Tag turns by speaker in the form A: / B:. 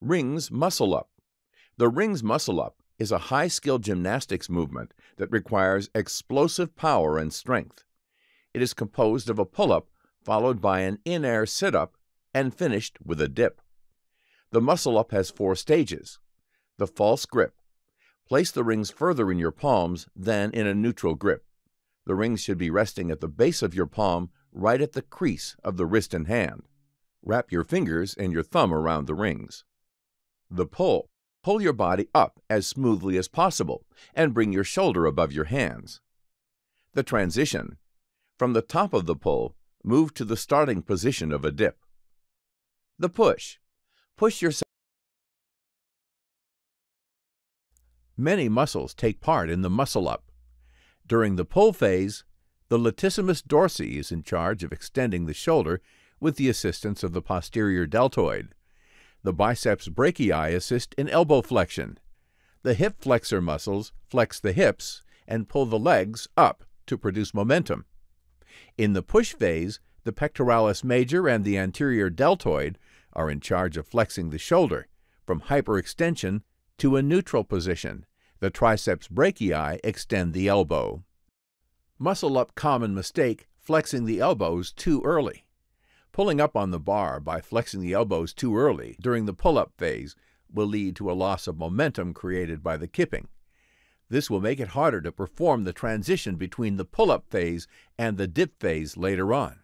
A: Rings muscle up. The rings muscle up is a high-skill gymnastics movement that requires explosive power and strength. It is composed of a pull-up followed by an in-air sit-up and finished with a dip. The muscle-up has 4 stages. The false grip. Place the rings further in your palms than in a neutral grip. The rings should be resting at the base of your palm, right at the crease of the wrist and hand. Wrap your fingers and your thumb around the rings. The pull. Pull your body up as smoothly as possible and bring your shoulder above your hands. The transition. From the top of the pull, move to the starting position of a dip. The push. Push yourself. Many muscles take part in the muscle-up. During the pull phase, the latissimus dorsi is in charge of extending the shoulder with the assistance of the posterior deltoid. The biceps brachii assist in elbow flexion. The hip flexor muscles flex the hips and pull the legs up to produce momentum. In the push phase, the pectoralis major and the anterior deltoid are in charge of flexing the shoulder from hyperextension to a neutral position. The triceps brachii extend the elbow. Muscle-up common mistake, flexing the elbows too early. Pulling up on the bar by flexing the elbows too early during the pull-up phase will lead to a loss of momentum created by the kipping. This will make it harder to perform the transition between the pull-up phase and the dip phase later on.